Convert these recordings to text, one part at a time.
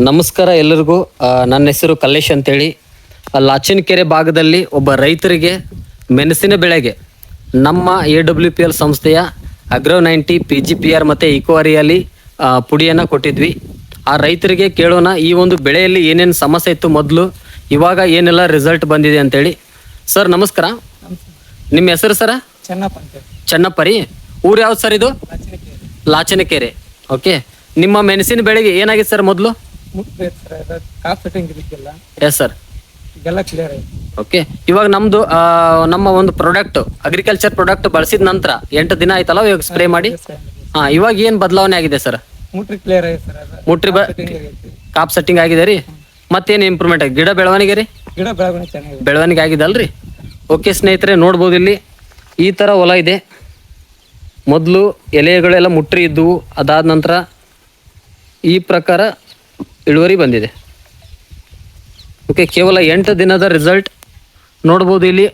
ನಮಸ್ಕಾರ ಎಲ್ಲರಿಗೂ. ನನ್ನ ಹೆಸರು ಕಲ್ಲೇಶ್ ಅಂತೇಳಿ. ಲಾಚನಕೆರೆ ಭಾಗದಲ್ಲಿ ಒಬ್ಬ ರೈತರಿಗೆ ಮೆಣಸಿನ ಬೆಳೆಗೆ ನಮ್ಮ AWPL ಸಂಸ್ಥೆಯ ಅಗ್ರೋ 90 PGPR ಮತ್ತು ಇಕೋರಿಯಲ್ಲಿ ಪುಡಿಯನ್ನು ಕೊಟ್ಟಿದ್ವಿ. ಆ ರೈತರಿಗೆ ಕೇಳೋಣ ಈ ಒಂದು ಬೆಳೆಯಲ್ಲಿ ಏನೇನು ಸಮಸ್ಯೆ ಇತ್ತು ಮೊದಲು, ಇವಾಗ ಏನೆಲ್ಲ ರಿಸಲ್ಟ್ ಬಂದಿದೆ ಅಂತೇಳಿ. ಸರ್ ನಮಸ್ಕಾರ. ನಿಮ್ಮ ಹೆಸರು ಸರ? ಚೆನ್ನಪ್ಪ ರೀ. ಊರು ಯಾವ್ದು ಸರ್ ಇದು? ಲಾಚನಕೆರೆ. ಓಕೆ. ನಿಮ್ಮ ಮೆಣಸಿನ ಬೆಳೆಗೆ ಏನಾಗಿದೆ ಸರ್ ಮೊದಲು? Yes sir. ಓಕೆ. ಇವಾಗ ನಮ್ದು ನಮ್ಮ ಒಂದು ಪ್ರಾಡಕ್ಟ್ ಅಗ್ರಿಕಲ್ಚರ್ ಪ್ರಾಡಕ್ಟ್ ಬಳಸಿದ ನಂತರ 8 ದಿನ ಆಯ್ತಲ್ಲ ಇವಾಗ ಸ್ಪ್ರೇ ಮಾಡಿ. ಇವಾಗ ಏನ್ ಬದಲಾವಣೆ ಆಗಿದೆ ಸರ್? ಮುಟ್ರಿ ಕಾಪ್ ಸೆಟ್ಟಿಂಗ್ ಆಗಿದೆ ರೀ. ಮತ್ತೇನು ಇಂಪ್ರೂವ್ಮೆಂಟ್ ಆಗಿದೆ? ಗಿಡ ಬೆಳವಣಿಗೆ ರೀ? ಬೆಳವಣಿಗೆ ಆಗಿದೆ ಅಲ್ರಿ. ಓಕೆ ಸ್ನೇಹಿತರೆ, ನೋಡ್ಬೋದು ಇಲ್ಲಿ ಈ ತರ ಹೊಲ ಇದೆ. ಮೊದಲು ಎಲೆಗಳೆಲ್ಲ ಮುಟ್ರಿ ಇದ್ದವು, ಅದಾದ ನಂತರ ಈ ಪ್ರಕಾರ ಇಳುವರಿ ಬಂದಿದೆ. ಓಕೆ, ಕೇವಲ 8 ದಿನದ ರಿಸಲ್ಟ್ ನೋಡ್ಬೋದು. ಇಲ್ಲಿ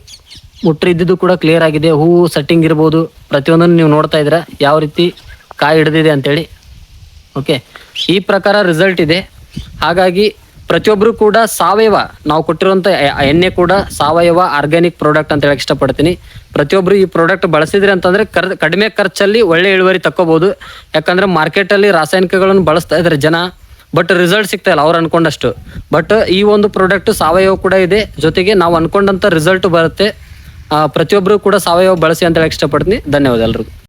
ಮುಟ್ರಿ ಇದ್ದಿದ್ದು ಕೂಡ ಕ್ಲಿಯರ್ ಆಗಿದೆ. ಹೂವು ಸೆಟ್ಟಿಂಗ್ ಇರ್ಬೋದು, ಪ್ರತಿಯೊಂದನ್ನು ನೀವು ನೋಡ್ತಾ ಇದ್ದೀರಾ ಯಾವ ರೀತಿ ಕಾಯಿ ಹಿಡಿದಿದೆ ಅಂತೇಳಿ. ಓಕೆ, ಈ ಪ್ರಕಾರ ರಿಸಲ್ಟ್ ಇದೆ. ಹಾಗಾಗಿ ಪ್ರತಿಯೊಬ್ಬರು ಕೂಡ ಸಾವಯವ, ನಾವು ಕೊಟ್ಟಿರುವಂಥ ಎಣ್ಣೆ ಕೂಡ ಸಾವಯವ ಆರ್ಗ್ಯಾನಿಕ್ ಪ್ರಾಡಕ್ಟ್ ಅಂತ ಹೇಳಕ್ಕೆ ಇಷ್ಟಪಡ್ತೀನಿ. ಪ್ರತಿಯೊಬ್ಬರು ಈ ಪ್ರಾಡಕ್ಟ್ ಬಳಸಿದ್ರಿ ಅಂತಂದರೆ ಕಡಿಮೆ ಖರ್ಚಲ್ಲಿ ಒಳ್ಳೆ ಇಳುವರಿ ತಕ್ಕೋಬೋದು. ಯಾಕಂದರೆ ಮಾರ್ಕೆಟಲ್ಲಿ ರಾಸಾಯನಿಕಗಳನ್ನು ಬಳಸ್ತಾ ಇದ್ದಾರೆ ಜನ, ಬಟ್ ರಿಸಲ್ಟ್ ಸಿಗ್ತಾ ಇಲ್ಲ ಅವ್ರು ಅನ್ಕೊಂಡಷ್ಟು. ಬಟ್ ಈ ಒಂದು ಪ್ರಾಡಕ್ಟ್ ಸಾವಯವ ಕೂಡ ಇದೆ, ಜೊತೆಗೆ ನಾವು ಅನ್ಕೊಂಡಂಥ ರಿಸಲ್ಟ್ ಬರುತ್ತೆ. ಪ್ರತಿಯೊಬ್ಬರು ಕೂಡ ಸಾವಯವ ಬಳಸಿ ಅಂತ ಹೇಳಕ್ಕೆ ಇಷ್ಟಪಡ್ತೀನಿ. ಧನ್ಯವಾದ ಎಲ್ರಿಗೂ.